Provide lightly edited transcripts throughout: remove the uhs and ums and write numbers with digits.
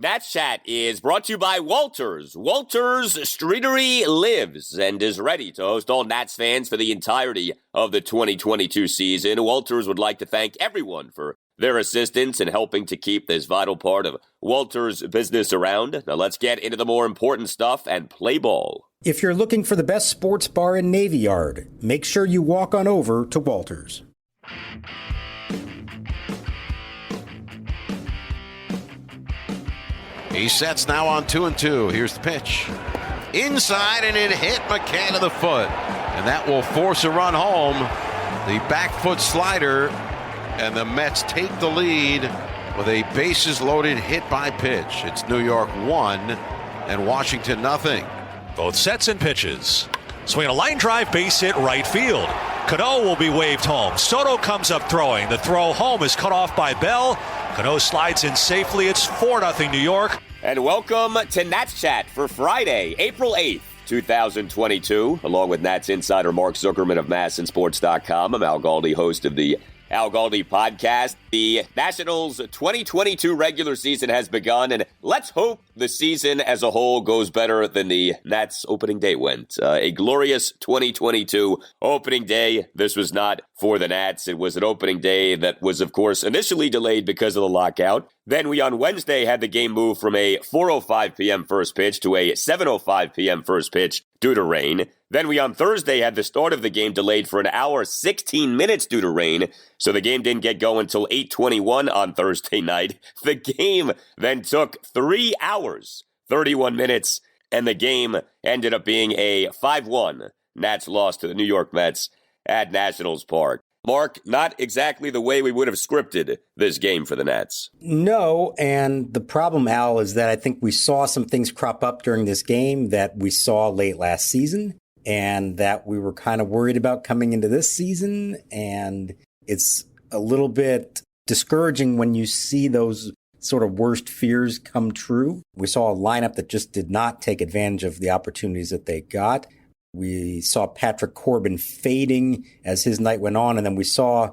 Nats Chat is brought to you by Walters. Walters Streetery lives and is ready to host all Nats fans for the entirety of the 2022 season. Walters would like to thank everyone for their assistance in helping to keep this vital part of Walters' business around. Now let's get into the more important stuff and play ball. If you're looking for the best sports bar in Navy Yard, make sure you walk on over to Walters. He sets now on 2-2. Here's the pitch. Inside, and it hit McCann to the foot. And that will force a run home. The back foot slider, and the Mets take the lead with a bases-loaded hit by pitch. It's New York 1 and Washington 0. Both sets and pitches. Swing a line drive, base hit, right field. Cano will be waved home. Soto comes up throwing. The throw home is cut off by Bell. Cano slides in safely. It's 4-0 New York. And welcome to Nats Chat for Friday, April 8th, 2022. Along with Nats insider Mark Zuckerman of MASNsports.com, I'm Al Galdi, host of the Al Galdi podcast. The Nationals' 2022 regular season has begun, and let's hope the season as a whole goes better than the Nats opening day went. A glorious 2022 opening day. This was not for the Nats. It was an opening day that was, of course, initially delayed because of the lockout. Then we, on Wednesday, had the game move from a 4:05 p.m. first pitch to a 7:05 p.m. first pitch due to rain. Then we, on Thursday, had the start of the game delayed for an hour, 16 minutes due to rain. So the game didn't get going until 8:21 on Thursday night. The game then took 3 hours, 31 minutes, and the game ended up being a 5-1 Nats loss to the New York Mets at Nationals Park. Mark, not exactly the way we would have scripted this game for the Nats. No, and the problem, Al, is that I think we saw some things crop up during this game that we saw late last season and that we were kind of worried about coming into this season. And it's a little bit discouraging when you see those sort of worst fears come true. We saw a lineup that just did not take advantage of the opportunities that they got. We saw Patrick Corbin fading as his night went on. And then we saw,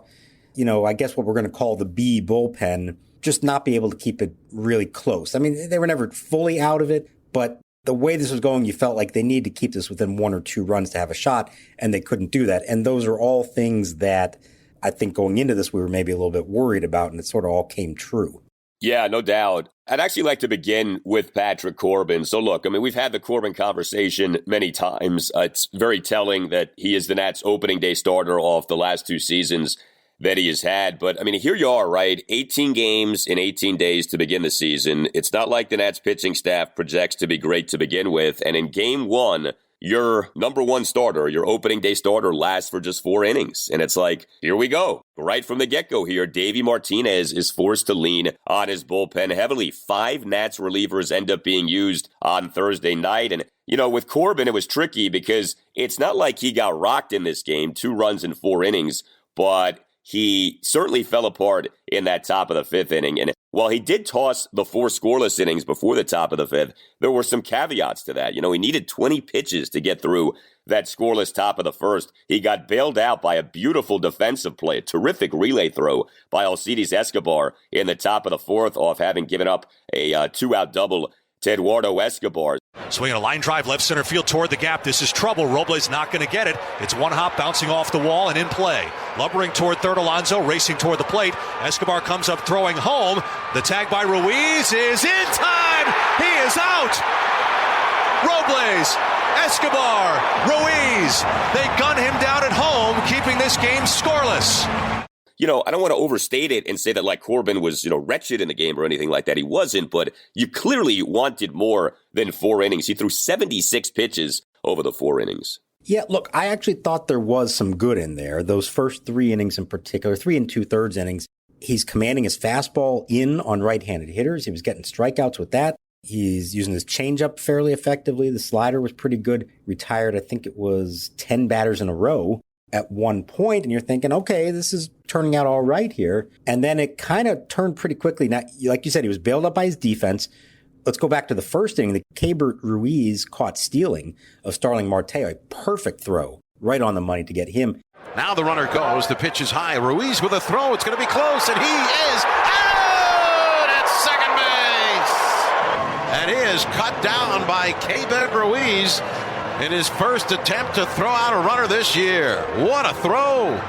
I guess what we're going to call the B bullpen just not be able to keep it really close. I mean, they were never fully out of it, but the way this was going, you felt like they needed to keep this within 1 or 2 runs to have a shot, and they couldn't do that. And those are all things that I think going into this, we were maybe a little bit worried about, and it sort of all came true. Yeah, no doubt. I'd actually like to begin with Patrick Corbin. So look, we've had the Corbin conversation many times. It's very telling that he is the Nats opening day starter off the last 2 seasons that he has had. But here you are, right? 18 games in 18 days to begin the season. It's not like the Nats pitching staff projects to be great to begin with. And in game 1, your number 1 starter, your opening day starter, lasts for just 4 innings. And it's like, here we go. Right from the get-go here, Davey Martinez is forced to lean on his bullpen heavily. 5 Nats relievers end up being used on Thursday night. And, with Corbin, it was tricky because it's not like he got rocked in this game, 2 runs in 4 innings, but he certainly fell apart in that top of the 5th inning. And while he did toss the 4 scoreless innings before the top of the 5th, there were some caveats to that. He needed 20 pitches to get through that scoreless top of the 1st. He got bailed out by a beautiful defensive play, a terrific relay throw by Alcides Escobar in the top of the 4th off having given up a 2-out double to Eduardo Escobar. Swinging a line drive left center field toward the gap. This is trouble. Robles not going to get it. It's one hop bouncing off the wall and in play. Lumbering toward third, Alonso racing toward the plate. Escobar comes up throwing home. The tag by Ruiz is in time. He is out. Robles, Escobar, Ruiz. They gun him down at home, keeping this game scoreless. I don't want to overstate it and say that like Corbin was, wretched in the game or anything like that. He wasn't, but you clearly wanted more than 4 innings. He threw 76 pitches over the 4 innings. Yeah, look, I actually thought there was some good in there. Those first 3 innings in particular, 3 2/3 innings, he's commanding his fastball in on right-handed hitters. He was getting strikeouts with that. He's using his changeup fairly effectively. The slider was pretty good. Retired, I think it was 10 batters in a row at one point, and you're thinking, okay, this is turning out all right here. And then it kind of turned pretty quickly. Now, like you said, he was bailed up by his defense. Let's go back to the first inning. The Keibert Ruiz caught stealing of Starling Marte, a perfect throw right on the money to get him. Now the runner goes. The pitch is high. Ruiz with a throw. It's going to be close, and he is out at second base. and he is cut down by Keibert Ruiz in his first attempt to throw out a runner this year. What a throw!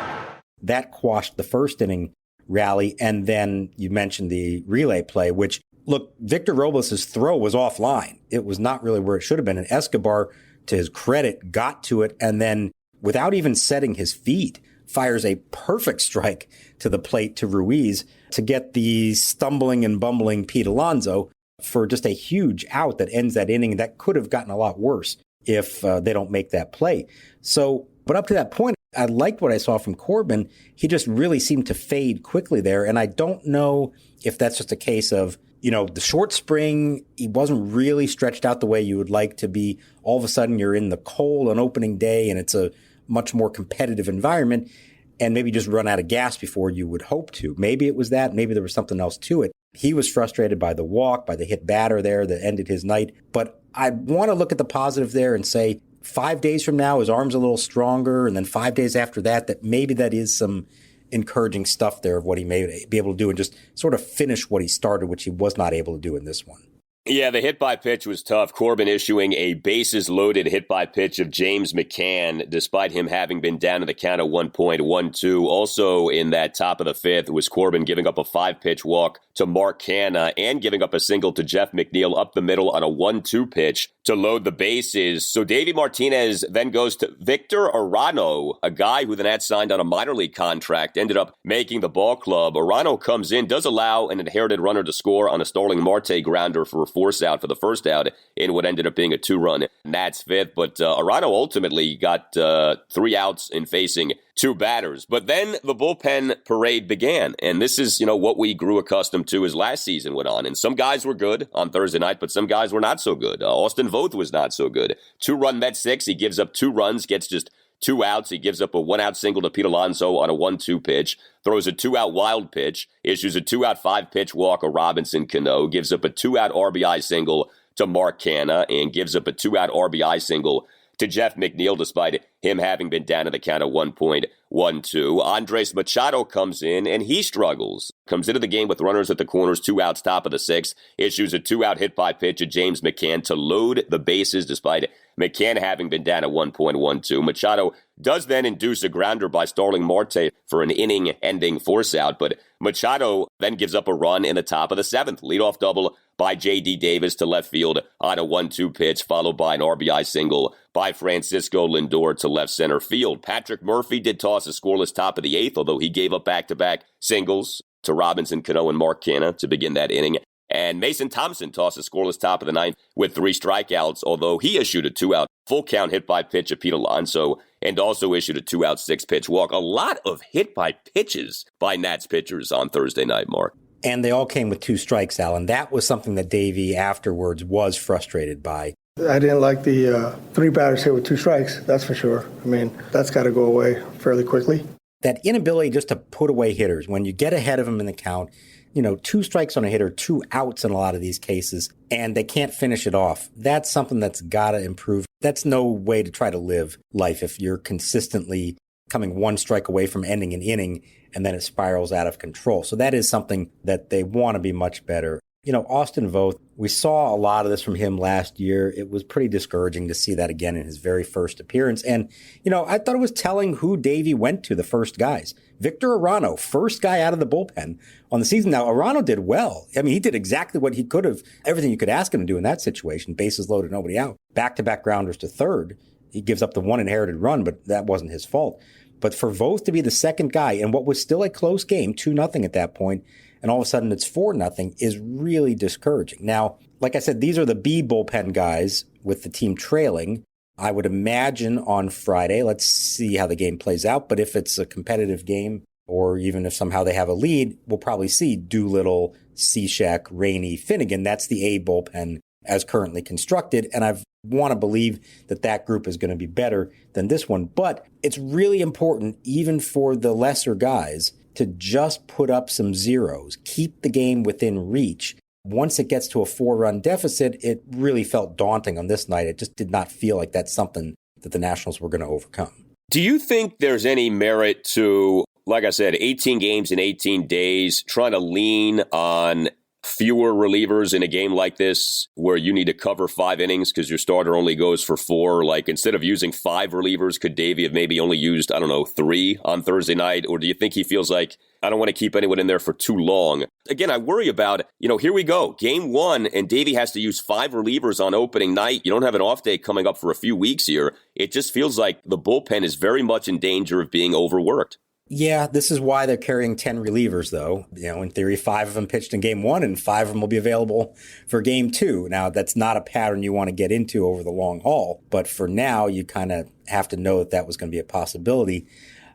That quashed the first inning rally, and then you mentioned the relay play, which, look, Victor Robles' throw was offline. It was not really where it should have been, and Escobar, to his credit, got to it, and then, without even setting his feet, fires a perfect strike to the plate to Ruiz to get the stumbling and bumbling Pete Alonso for just a huge out that ends that inning. That could have gotten a lot worse if they don't make that play. So, but up to that point, I liked what I saw from Corbin. He just really seemed to fade quickly there. And I don't know if that's just a case of, the short spring, he wasn't really stretched out the way you would like to be. All of a sudden, you're in the cold on opening day, and it's a much more competitive environment, and maybe just run out of gas before you would hope to. Maybe it was that. Maybe there was something else to it. He was frustrated by the walk, by the hit batter there that ended his night. But I want to look at the positive there and say 5 days from now, his arm's a little stronger, and then 5 days after that, that maybe that is some encouraging stuff there of what he may be able to do and just sort of finish what he started, which he was not able to do in this one. Yeah, the hit-by-pitch was tough. Corbin issuing a bases-loaded hit-by-pitch of James McCann, despite him having been down to the count of 1.12. Also in that top of the fifth was Corbin giving up a 5-pitch walk to Mark Canha and giving up a single to Jeff McNeil up the middle on a 1-2 pitch to load the bases. So Davey Martinez then goes to Victor Arano, a guy who the Nats signed on a minor league contract, ended up making the ball club. Arano comes in, does allow an inherited runner to score on a Starling Marte grounder for a force out for the first out in what ended up being a 2-run Nats fifth. But Arano ultimately got 3 outs in facing 2 batters. But then the bullpen parade began. And this is, what we grew accustomed to as last season went on. And some guys were good on Thursday night, but some guys were not so good. Austin Voth was not so good. 2-run Met 6. He gives up 2 runs, gets just 2 outs. He gives up a 1-out single to Pete Alonso on a 1-2 pitch, throws a 2-out wild pitch, issues a 2-out 5-pitch walk of Robinson Cano, gives up a 2-out RBI single to Mark Canha, and gives up a 2-out RBI single to Jeff McNeil, despite him having been down to the count of 1.12. Andres Machado comes in, and he struggles. Comes into the game with runners at the corners, 2 outs, top of the 6th. Issues a 2-out hit-by-pitch to James McCann to load the bases, despite McCann having been down at 1.12. Machado does then induce a grounder by Starling Marte for an inning-ending force-out, but Machado then gives up a run in the top of the 7th. Leadoff double by J.D. Davis to left field on a 1-2 pitch, followed by an RBI single by Francisco Lindor to left center field. Patrick Murphy did toss a scoreless top of the 8th, although he gave up back-to-back singles to Robinson Cano and Mark Canha to begin that inning. And Mason Thompson tossed a scoreless top of the 9th with 3 strikeouts, although he issued a 2-out full-count hit-by-pitch of Pete Alonso and also issued a 2-out 6-pitch walk. A lot of hit-by-pitches by Nats pitchers on Thursday night, Mark. And they all came with 2 strikes, Alan. That was something that Davey afterwards was frustrated by. I didn't like the 3 batters hit with 2 strikes, that's for sure. I mean, that's got to go away fairly quickly. That inability just to put away hitters. When you get ahead of them in the count, 2 strikes on a hitter, 2 outs in a lot of these cases, and they can't finish it off. That's something that's got to improve. That's no way to try to live life if you're consistently coming 1 strike away from ending an inning and then it spirals out of control. So that is something that they want to be much better. Austin Voth, we saw a lot of this from him last year. It was pretty discouraging to see that again in his very first appearance. And, I thought it was telling who Davey went to, the first guys. Victor Arano, first guy out of the bullpen on the season. Now, Arano did well. I mean, he did exactly what he could have, everything you could ask him to do in that situation. Bases loaded, nobody out. Back-to-back grounders to third. He gives up the 1 inherited run, but that wasn't his fault. But for Voth to be the second guy in what was still a close game, 2-0 at that point, and all of a sudden it's 4-0 is really discouraging. Now, like I said, these are the B bullpen guys with the team trailing. I would imagine on Friday, let's see how the game plays out. But if it's a competitive game, or even if somehow they have a lead, we'll probably see Doolittle, Cishek, Rainey, Finnegan. That's the A bullpen as currently constructed. And I want to believe that that group is going to be better than this one. But it's really important, even for the lesser guys, to just put up some zeros, keep the game within reach. Once it gets to a 4-run deficit, it really felt daunting on this night. It just did not feel like that's something that the Nationals were going to overcome. Do you think there's any merit to, like I said, 18 games in 18 days, trying to lean on fewer relievers in a game like this where you need to cover 5 innings because your starter only goes for 4? Like, instead of using 5 relievers, could Davey have maybe only used, 3 on Thursday night? Or do you think he feels like, I don't want to keep anyone in there for too long? Again, I worry about, here we go. Game 1, and Davey has to use 5 relievers on opening night. You don't have an off day coming up for a few weeks here. It just feels like the bullpen is very much in danger of being overworked. Yeah, this is why they're carrying 10 relievers, though. In theory, 5 of them pitched in game 1 and 5 of them will be available for game 2. Now, that's not a pattern you want to get into over the long haul. But for now, you kind of have to know that was going to be a possibility.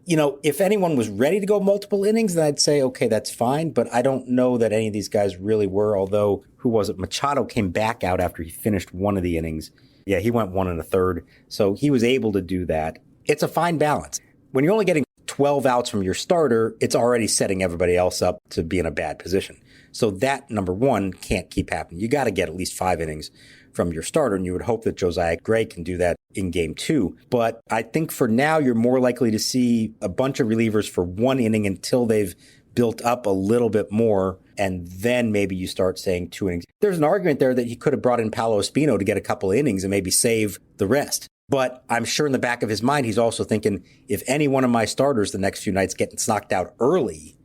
If anyone was ready to go multiple innings, then I'd say, okay, that's fine. But I don't know that any of these guys really were, although, who was it? Machado came back out after he finished one of the innings. Yeah, he went 1 1/3. So he was able to do that. It's a fine balance. When you're only getting 12 outs from your starter, it's already setting everybody else up to be in a bad position. So that, number one, can't keep happening. You got to get at least 5 innings from your starter, and you would hope that Josiah Gray can do that in game 2. But I think for now, you're more likely to see a bunch of relievers for 1 inning until they've built up a little bit more, and then maybe you start saying 2 innings. There's an argument there that he could have brought in Paolo Espino to get a couple of innings and maybe save the rest. But I'm sure in the back of his mind, he's also thinking, if any one of my starters the next few nights gets knocked out early,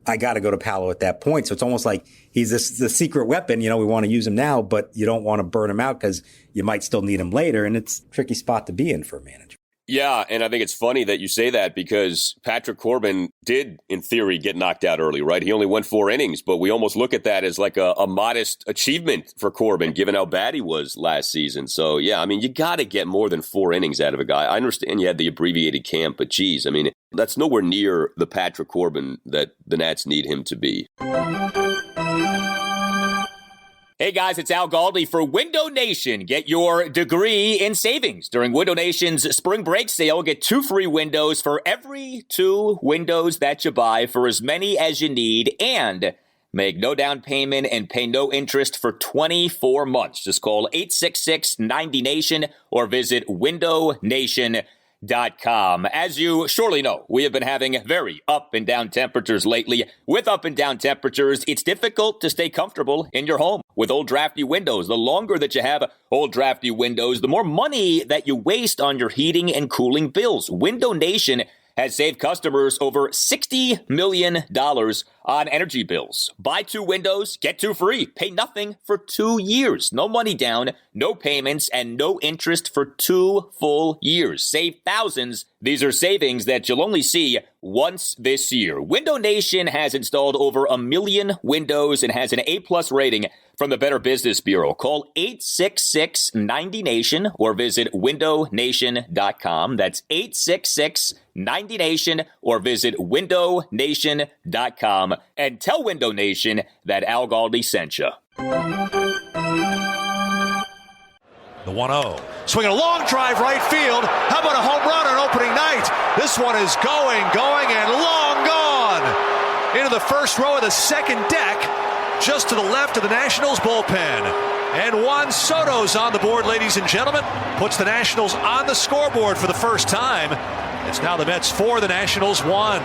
I got to go to Paolo at that point. So it's almost like he's the secret weapon. We want to use him now, but you don't want to burn him out because you might still need him later. And it's a tricky spot to be in for a manager. Yeah, and I think it's funny that you say that because Patrick Corbin did, in theory, get knocked out early, right? He only went 4 innings, but we almost look at that as like a modest achievement for Corbin, given how bad he was last season. So, yeah, you got to get more than 4 innings out of a guy. I understand you had the abbreviated camp, but geez, that's nowhere near the Patrick Corbin that the Nats need him to be. Hey guys, it's Al Galdi for Window Nation. Get your degree in savings during Window Nation's spring break sale. Get 2 free windows for every 2 windows that you buy for as many as you need, and make no down payment and pay no interest for 24 months. Just call 866-90-NATION or visit windownation.com. As you surely know, we have been having very up and down temperatures lately. With up and down temperatures, it's difficult to stay comfortable in your home with old drafty windows. The longer that you have old drafty windows, the more money that you waste on your heating and cooling bills. Window Nation has saved customers over $60 million on energy bills. Buy 2 windows, get 2 free. Pay nothing for 2 years. No money down, no payments, and no interest for 2 full years. Save thousands. These are savings that you'll only see once this year. Window Nation has installed over 1 million windows and has an A+ rating from the Better Business Bureau. Call 866-90-NATION or visit windownation.com. That's 866-90-NATION or visit windownation.com. And tell Window Nation that Al Galdi sent you. The 1-0. Swinging a long drive right field. How about a home run on opening night? This one is going, and long gone. Into the first row of the second deck, just to the left of the Nationals bullpen. And Juan Soto's on the board, ladies and gentlemen. Puts the Nationals on the scoreboard for the first time. It's now the Mets 4, the Nationals 1.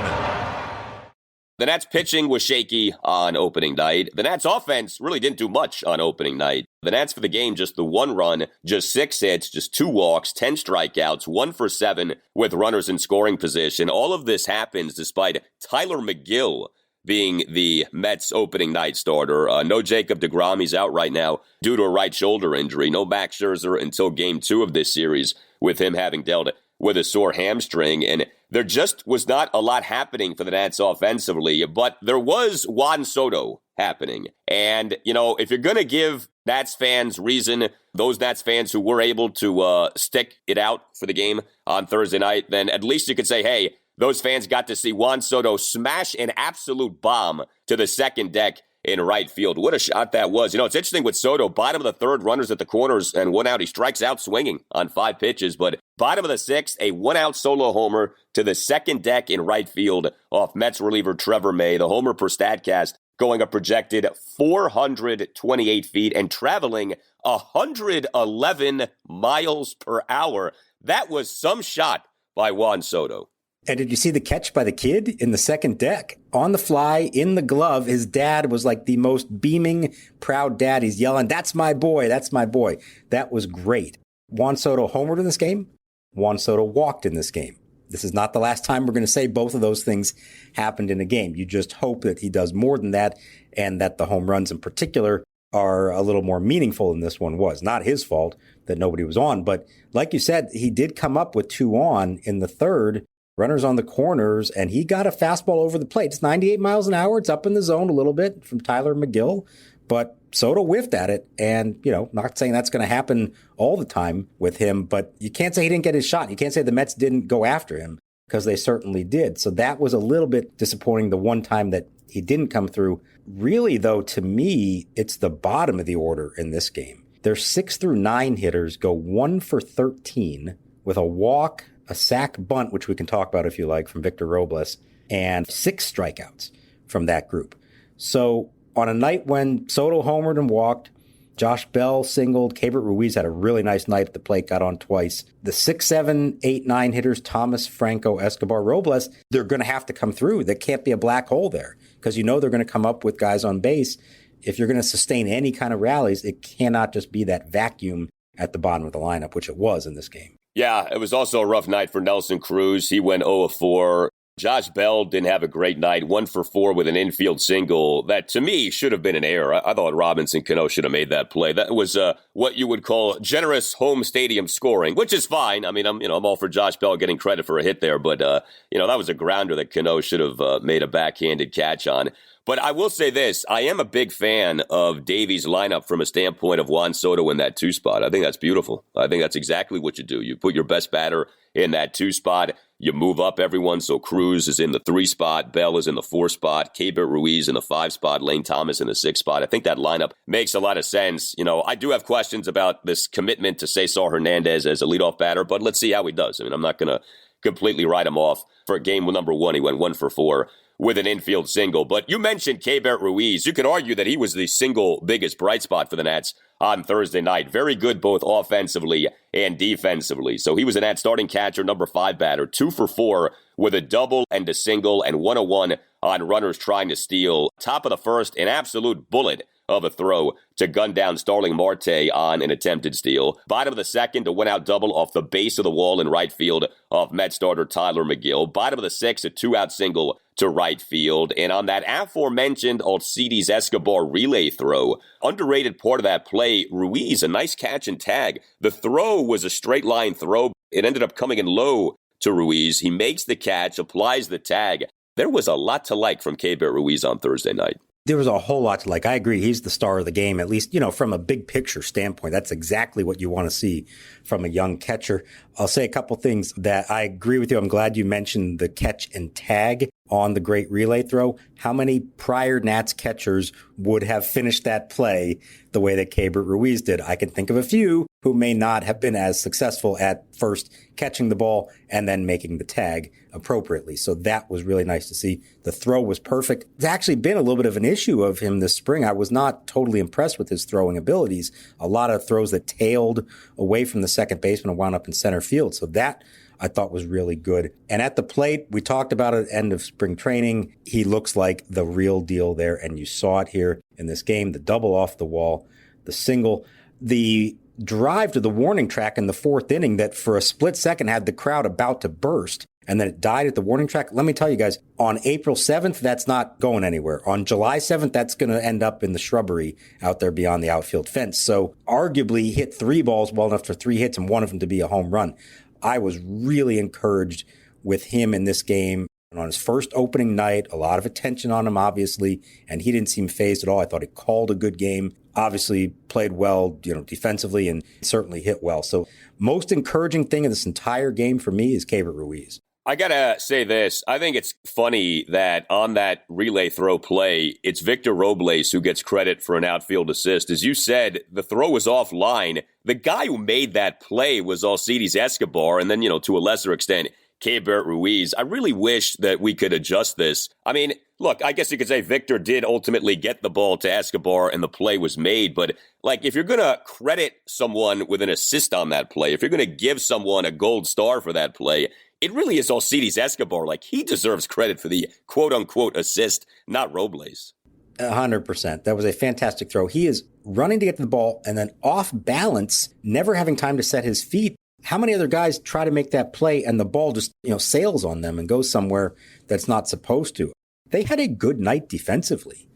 The Nats pitching was shaky on opening night. The Nats offense really didn't do much on opening night. The Nats for the game, just the 1 run, just 6 hits, just 2 walks, 10 strikeouts, 1 for 7 with runners in scoring position. All of this happens despite Tyler McGill being the Mets opening night starter. No Jacob deGrom, he's out right now due to a right shoulder injury. No Max Scherzer until game 2 of this series with him having dealt with a sore hamstring. And there just was not a lot happening for the Nats offensively, but there was Juan Soto happening. And, if you're going to give Nats fans reason, those Nats fans who were able to stick it out for the game on Thursday night, then at least you could say, hey, those fans got to see Juan Soto smash an absolute bomb to the second deck in right field. What a shot that was. It's interesting with Soto, bottom of the 3rd, runners at the corners and 1 out. He strikes out swinging on 5 pitches, but bottom of the 6th, a 1-out solo homer to the second deck in right field off Mets reliever Trevor May. The homer per StatCast going a projected 428 feet and traveling 111 miles per hour. That was some shot by Juan Soto. And did you see the catch by the kid in the second deck? On the fly, in the glove, his dad was like the most beaming, proud dad. He's yelling, "That's my boy, that's my boy." That was great. Juan Soto homered in this game. Juan Soto walked in this game. This is not the last time we're going to say both of those things happened in a game. You just hope that he does more than that, and that the home runs in particular are a little more meaningful than this one was. Not his fault that nobody was on, but like you said, he did come up with 2 on in the third, runners on the corners, and he got a fastball over the plate. It's 98 miles an hour. It's up in the zone a little bit from Tyler McGill, but Soto whiffed at it. And, not saying that's going to happen all the time with him, but you can't say he didn't get his shot. You can't say the Mets didn't go after him, because they certainly did. So that was a little bit disappointing the one time that he didn't come through. Really, though, to me, it's the bottom of the order in this game. Their 6 through 9 hitters go 1 for 13 with a walk, a sac bunt, which we can talk about if you like, from Victor Robles, and 6 strikeouts from that group. So on a night when Soto homered and walked, Josh Bell singled, Keibert Ruiz had a really nice night at the plate, got on twice. The 6, 7, 8, 9 hitters, Thomas, Franco, Escobar, Robles, they're going to have to come through. There can't be a black hole there, because they're going to come up with guys on base. If you're going to sustain any kind of rallies, it cannot just be that vacuum at the bottom of the lineup, which it was in this game. Yeah, it was also a rough night for Nelson Cruz. He went 0 of 4. Josh Bell didn't have a great night, 1 for 4 with an infield single that, to me, should have been an error. I thought Robinson Cano should have made that play. That was what you would call generous home stadium scoring, which is fine. I mean, I'm all for Josh Bell getting credit for a hit there, but that was a grounder that Cano should have made a backhanded catch on. But I will say this, I am a big fan of Davies' lineup from a standpoint of Juan Soto in that 2 spot. I think that's beautiful. I think that's exactly what you do. You put your best batter in that 2 spot. You move up everyone, so Cruz is in the 3 spot, Bell is in the 4 spot, Keibert Ruiz in the 5 spot, Lane Thomas in the 6 spot. I think that lineup makes a lot of sense. I do have questions about this commitment to Cesar Hernandez as a leadoff batter, but let's see how he does. I mean, I'm not going to completely write him off. For game number 1, he went 1 for 4. With an infield single. But you mentioned Keibert Ruiz. You could argue that he was the single biggest bright spot for the Nats on Thursday night. Very good both offensively and defensively. So he was a Nats starting catcher, number 5 batter, 2 for 4 with a double and a single and 101 on runners trying to steal. Top of the first, an absolute bullet of a throw to gun down Starling Marte on an attempted steal. Bottom of the second, a went-out double off the base of the wall in right field of Met starter Tyler McGill. Bottom of the 6th, a 2-out single to right field. And on that aforementioned Alcides Escobar relay throw, underrated part of that play, Ruiz, a nice catch and tag. The throw was a straight line throw. It ended up coming in low to Ruiz. He makes the catch, applies the tag. There was a lot to like from Keibert Ruiz on Thursday night. There was a whole lot to like. I agree. He's the star of the game, at least, from a big picture standpoint. That's exactly what you want to see from a young catcher. I'll say a couple things that I agree with you. I'm glad you mentioned the catch and tag on the great relay throw. How many prior Nats catchers would have finished that play the way that Keibert Ruiz did? I can think of a few who may not have been as successful at first catching the ball and then making the tag appropriately. So that was really nice to see. The throw was perfect. It's actually been a little bit of an issue of him this spring. I was not totally impressed with his throwing abilities. A lot of throws that tailed away from the second baseman and wound up in center field. So that I thought was really good. And at the plate, we talked about it at the end of spring training. He looks like the real deal there. And you saw it here in this game, the double off the wall, the single, the drive to the warning track in the 4th inning that for a split second had the crowd about to burst. And then it died at the warning track. Let me tell you guys, on April 7th, that's not going anywhere. On July 7th, that's going to end up in the shrubbery out there beyond the outfield fence. So arguably he hit 3 balls well enough for 3 hits and one of them to be a home run. I was really encouraged with him in this game. And on his first opening night, a lot of attention on him, obviously, and he didn't seem fazed at all. I thought he called a good game, obviously played well, defensively, and certainly hit well. So most encouraging thing in this entire game for me is Keibert Ruiz. I gotta say this. I think it's funny that on that relay throw play, it's Victor Robles who gets credit for an outfield assist. As you said, the throw was offline. The guy who made that play was Alcides Escobar, and then, to a lesser extent, Keibert Ruiz. I really wish that we could adjust this. I mean, look, I guess you could say Victor did ultimately get the ball to Escobar and the play was made, but if you're going to credit someone with an assist on that play, if you're going to give someone a gold star for that play, it really is Alcides Escobar. Like, he deserves credit for the quote-unquote assist, not Robles. 100%. That was a fantastic throw. He is running to get to the ball and then off balance, never having time to set his feet. How many other guys try to make that play and the ball just, sails on them and goes somewhere that's not supposed to? They had a good night defensively.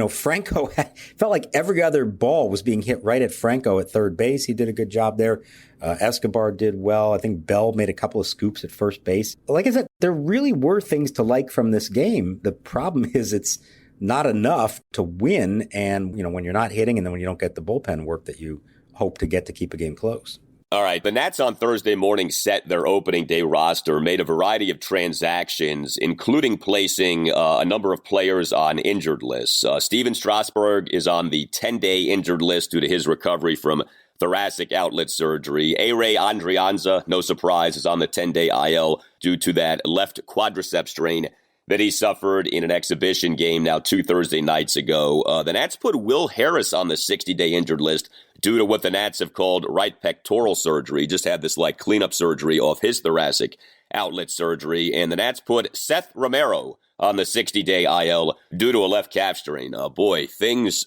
Franco felt like every other ball was being hit right at Franco at third base. He did a good job there. Escobar did well. I think Bell made a couple of scoops at first base. Like I said, there really were things to like from this game. The problem is it's not enough to win. And, when you're not hitting and then when you don't get the bullpen work that you hope to get to keep a game close. All right, the Nats on Thursday morning set their opening day roster, made a variety of transactions, including placing a number of players on injured lists. Stephen Straburg is on the 10-day injured list due to his recovery from thoracic outlet surgery. A-Ray Andrianza, no surprise, is on the 10-day IL due to that left quadriceps strain that he suffered in an exhibition game now 2 Thursday nights ago. The Nats put Will Harris on the 60-day injured list due to what the Nats have called right pectoral surgery. He just had this cleanup surgery off his thoracic outlet surgery. And the Nats put Seth Romero on the 60-day IL due to a left calf strain. Boy, things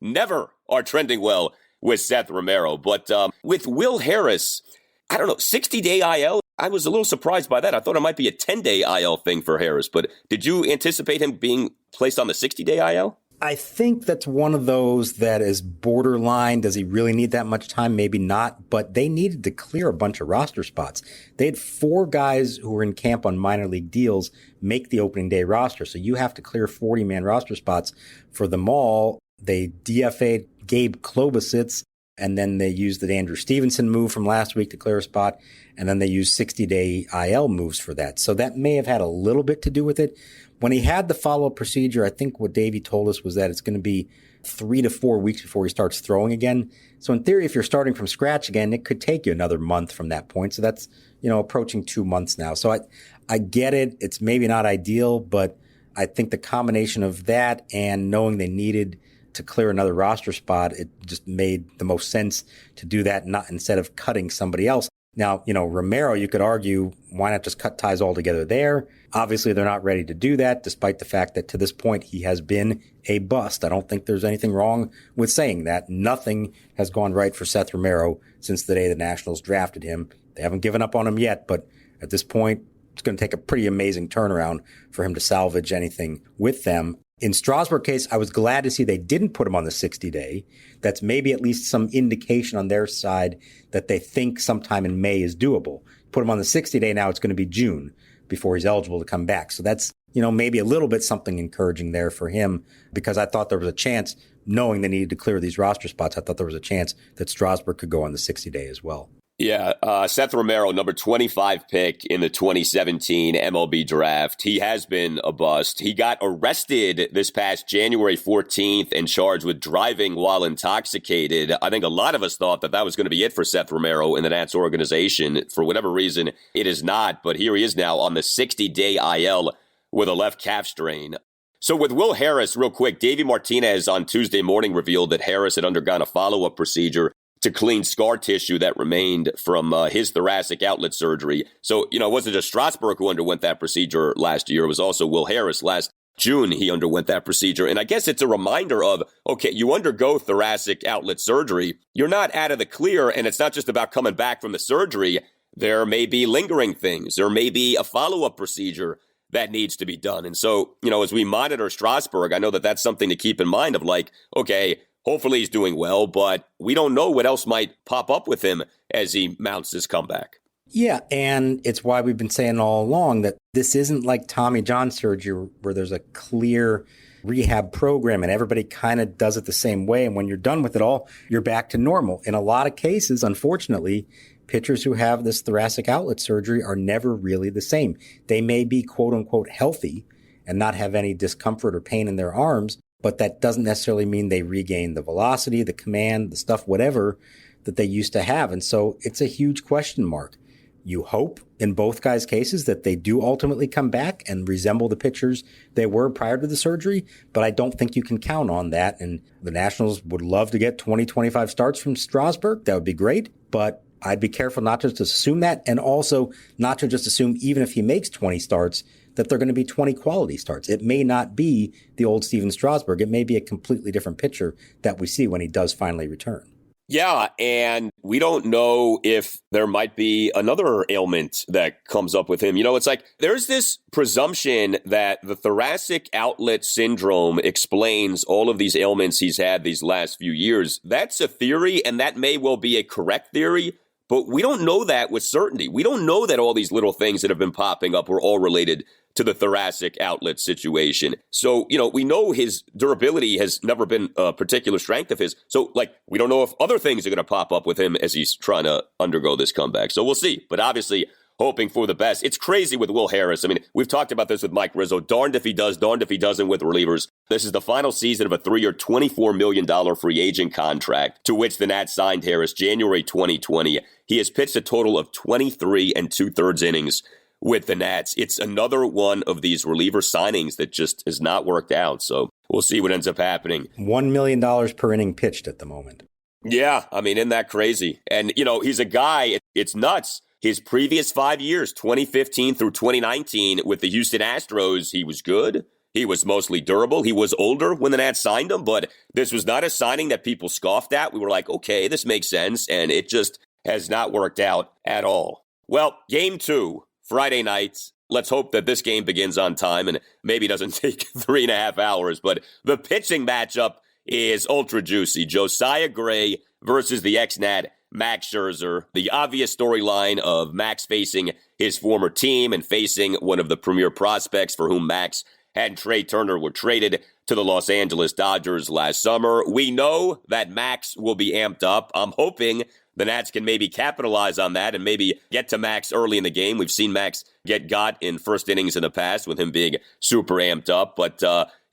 never are trending well with Seth Romero. But with Will Harris, I don't know, 60-day IL? I was a little surprised by that. I thought it might be a 10-day IL thing for Harris. But did you anticipate him being placed on the 60-day IL? I think that's one of those that is borderline. Does he really need that much time? Maybe not. But they needed to clear a bunch of roster spots. They had 4 guys who were in camp on minor league deals make the opening day roster. So you have to clear 40-man roster spots for them all. They DFA'd Gabe Klobosits, and then they used the Andrew Stevenson move from last week to clear a spot. And then they used 60-day IL moves for that. So that may have had a little bit to do with it. When he had the follow-up procedure, I think what Davey told us was that it's going to be 3 to 4 weeks before he starts throwing again. So in theory, if you're starting from scratch again, it could take you another month from that point. So that's, approaching 2 months now. So I get it. It's maybe not ideal, but I think the combination of that and knowing they needed to clear another roster spot, it just made the most sense to do that, not instead of cutting somebody else. Now, Romero, you could argue, why not just cut ties altogether there? Obviously, they're not ready to do that, despite the fact that to this point, he has been a bust. I don't think there's anything wrong with saying that. Nothing has gone right for Seth Romero since the day the Nationals drafted him. They haven't given up on him yet, but at this point, it's going to take a pretty amazing turnaround for him to salvage anything with them. In Strasburg's case, I was glad to see they didn't put him on the 60-day. That's maybe at least some indication on their side that they think sometime in May is doable. Put him on the 60-day now, it's going to be June before he's eligible to come back. So that's, maybe a little bit something encouraging there for him, because I thought there was a chance, knowing they needed to clear these roster spots, I thought there was a chance that Strasburg could go on the 60-day as well. Yeah, Seth Romero, number 25 pick in the 2017 MLB draft. He has been a bust. He got arrested this past January 14th and charged with driving while intoxicated. I think a lot of us thought that was going to be it for Seth Romero in the Nats organization. For whatever reason, it is not. But here he is now on the 60-day IL with a left calf strain. So with Will Harris, real quick, Davey Martinez on Tuesday morning revealed that Harris had undergone a follow-up procedure to clean scar tissue that remained from his thoracic outlet surgery. So, it wasn't just Strasburg who underwent that procedure last year. It was also Will Harris. Last June, he underwent that procedure. And I guess it's a reminder of, okay, you undergo thoracic outlet surgery. You're not out of the clear, and it's not just about coming back from the surgery. There may be lingering things. There may be a follow-up procedure that needs to be done. And so, as we monitor Strasburg, I know that that's something to keep in mind of okay, hopefully he's doing well, but we don't know what else might pop up with him as he mounts his comeback. Yeah, and it's why we've been saying all along that this isn't like Tommy John surgery where there's a clear rehab program and everybody kind of does it the same way. And when you're done with it all, you're back to normal. In a lot of cases, unfortunately, pitchers who have this thoracic outlet surgery are never really the same. They may be quote unquote healthy and not have any discomfort or pain in their arms, but that doesn't necessarily mean they regain the velocity, the command, the stuff, whatever that they used to have. And so it's a huge question mark. You hope in both guys' cases that they do ultimately come back and resemble the pitchers they were prior to the surgery, but I don't think you can count on that. And the Nationals would love to get 20, 25 starts from Strasburg. That would be great, but I'd be careful not to just assume that, and also not to just assume even if he makes 20 starts, that they're going to be 20 quality starts. It may not be the old Stephen Straburg. It may be a completely different pitcher that we see when he does finally return. Yeah, and we don't know if there might be another ailment that comes up with him. It's like there's this presumption that the thoracic outlet syndrome explains all of these ailments he's had these last few years. That's a theory, and that may well be a correct theory, but we don't know that with certainty. We don't know that all these little things that have been popping up were all related to the thoracic outlet situation. So, we know his durability has never been a particular strength of his. So, we don't know if other things are going to pop up with him as he's trying to undergo this comeback. So we'll see. But obviously, hoping for the best. It's crazy with Will Harris. I mean, we've talked about this with Mike Rizzo. Darned if he does, darned if he doesn't with relievers. This is the final season of a 3-year, $24 million free agent contract to which the Nats signed Harris January 2020. He has pitched a total of 23 2/3 innings with the Nats. It's another one of these reliever signings that just has not worked out. So we'll see what ends up happening. $1 million per inning pitched at the moment. Yeah, I mean, isn't that crazy? And, he's a guy, it's nuts. His previous 5 years, 2015 through 2019 with the Houston Astros, he was good. He was mostly durable. He was older when the Nats signed him, but this was not a signing that people scoffed at. We were like, okay, this makes sense. And it just has not worked out at all. Well, game 2. Friday night. Let's hope that this game begins on time and maybe doesn't take 3.5 hours. But the pitching matchup is ultra juicy. Josiah Gray versus the ex-Nat Max Scherzer. The obvious storyline of Max facing his former team and facing one of the premier prospects for whom Max and Trey Turner were traded to the Los Angeles Dodgers last summer. We know that Max will be amped up. I'm hoping the Nats can maybe capitalize on that and maybe get to Max early in the game. We've seen Max get got in first innings in the past with him being super amped up. But,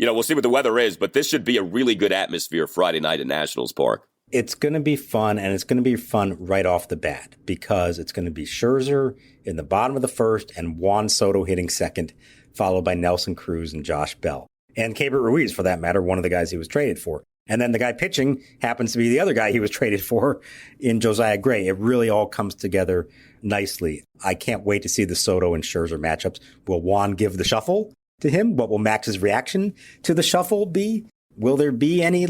we'll see what the weather is. But this should be a really good atmosphere Friday night at Nationals Park. It's going to be fun, and it's going to be fun right off the bat because it's going to be Scherzer in the bottom of the first and Juan Soto hitting second, followed by Nelson Cruz and Josh Bell. And Keibert Ruiz, for that matter, one of the guys he was traded for. And then the guy pitching happens to be the other guy he was traded for in Josiah Gray. It really all comes together nicely. I can't wait to see the Soto and Scherzer matchups. Will Juan give the shuffle to him? What will Max's reaction to the shuffle be? Will there be any,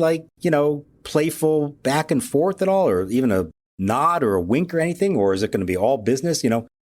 playful back and forth at all, or even a nod or a wink or anything? Or is it going to be all business?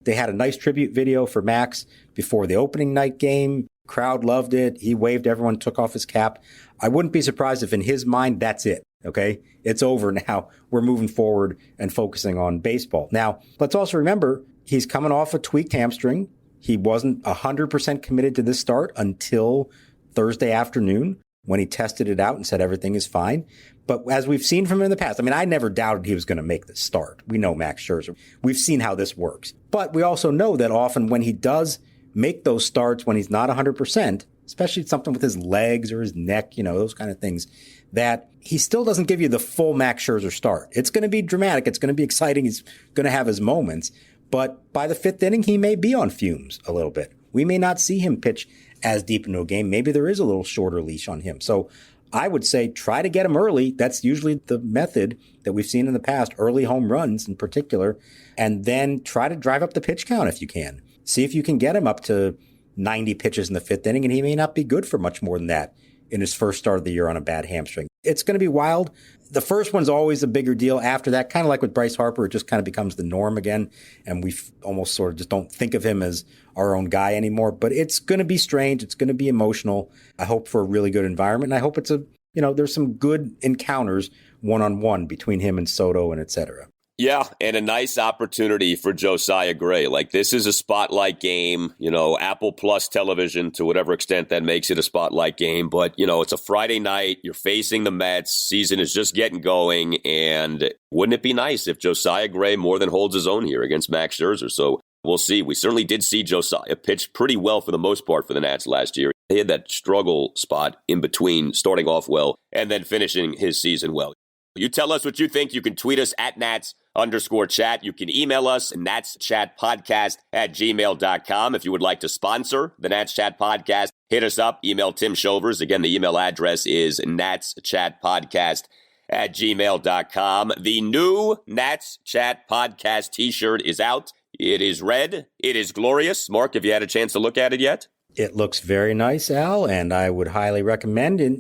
They had a nice tribute video for Max before the opening night game. Crowd loved it. He waved. Everyone took off his cap. I wouldn't be surprised if in his mind, that's it. Okay. It's over now. We're moving forward and focusing on baseball. Now, let's also remember he's coming off a tweaked hamstring. He wasn't 100% committed to this start until Thursday afternoon when he tested it out and said everything is fine. But as we've seen from him in the past, I never doubted he was going to make the start. We know Max Scherzer. We've seen how this works. But we also know that often when he does make those starts when he's not 100%, especially something with his legs or his neck, those kind of things, that he still doesn't give you the full Max Scherzer start. It's going to be dramatic. It's going to be exciting. He's going to have his moments. But by the 5th inning, he may be on fumes a little bit. We may not see him pitch as deep into a game. Maybe there is a little shorter leash on him. So I would say try to get him early. That's usually the method that we've seen in the past, early home runs in particular, and then try to drive up the pitch count if you can. See if you can get him up to 90 pitches in the 5th inning, and he may not be good for much more than that in his first start of the year on a bad hamstring. It's going to be wild. The first one's always a bigger deal. After that, kind of like with Bryce Harper, it just kind of becomes the norm again, and we almost sort of just don't think of him as our own guy anymore. But it's going to be strange. It's going to be emotional. I hope for a really good environment. And I hope it's there's some good encounters one-on-one between him and Soto and et cetera. Yeah, and a nice opportunity for Josiah Gray. This is a spotlight game, Apple Plus television to whatever extent that makes it a spotlight game. But, it's a Friday night. You're facing the Mets. Season is just getting going. And wouldn't it be nice if Josiah Gray more than holds his own here against Max Scherzer? So we'll see. We certainly did see Josiah pitch pretty well for the most part for the Nats last year. He had that struggle spot in between starting off well and then finishing his season well. You tell us what you think. You can tweet us at Nats_chat. You can email us, natschatpodcast@gmail.com. If you would like to sponsor the Nats Chat Podcast, hit us up. Email Tim Shovers. Again, the email address is natschatpodcast @gmail.com. The new Nats Chat podcast t-shirt is out. It is red. It is glorious. Mark, have you had a chance to look at it yet? It looks very nice, Al, and I would highly recommend. And,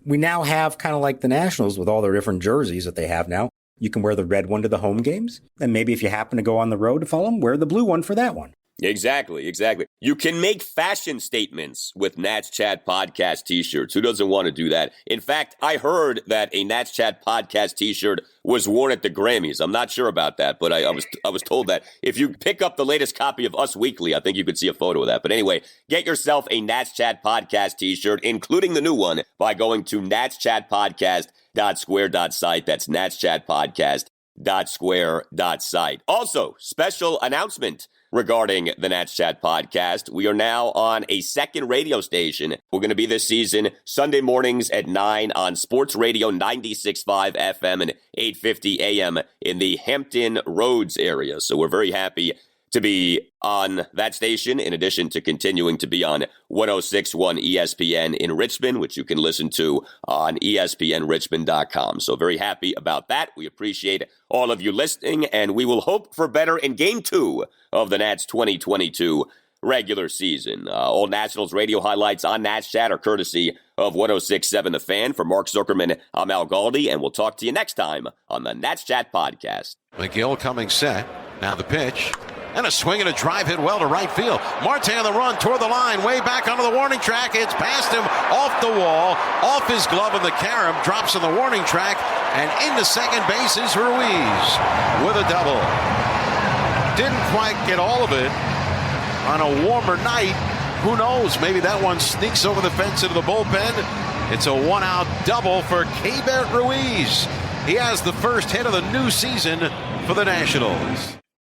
we now have kind of like the Nationals with all their different jerseys that they have now. You can wear the red one to the home games. And maybe if you happen to go on the road to follow them, wear the blue one for that one. Exactly. You can make fashion statements with Nats Chat podcast t-shirts. Who doesn't want to do that? In fact, I heard that a Nats Chat podcast t-shirt was worn at the Grammys. I'm not sure about that, but I was told that if you pick up the latest copy of Us Weekly, I think you could see a photo of that. But anyway, get yourself a Nats Chat podcast t-shirt, including the new one, by going to natschatpodcast.square.site. That's natschatpodcast.square.site. Also, special announcement regarding the Nats Chat podcast. We are now on a second radio station. We're going to be this season Sunday mornings at 9 on Sports Radio 96.5 FM and 850 AM in the Hampton Roads area. So we're very happy to be on that station, in addition to continuing to be on 106.1 ESPN in Richmond, which you can listen to on ESPNRichmond.com. So very happy about that. We appreciate all of you listening, and we will hope for better in Game 2 of the Nats 2022 regular season. All Nationals radio highlights on Nats Chat are courtesy of 106.7 The Fan. For Mark Zuckerman, I'm Al Galdi, and we'll talk to you next time on the Nats Chat podcast. McGill coming set. Now the pitch. And a swing and a drive hit well to right field. Marte on the run toward the line, way back onto the warning track. It's past him, off the wall, off his glove, and the carom drops on the warning track. And into second base is Ruiz with a double. Didn't quite get all of it on a warmer night. Who knows? Maybe that one sneaks over the fence into the bullpen. It's a one-out double for Keibert Ruiz. He has the first hit of the new season for the Nationals.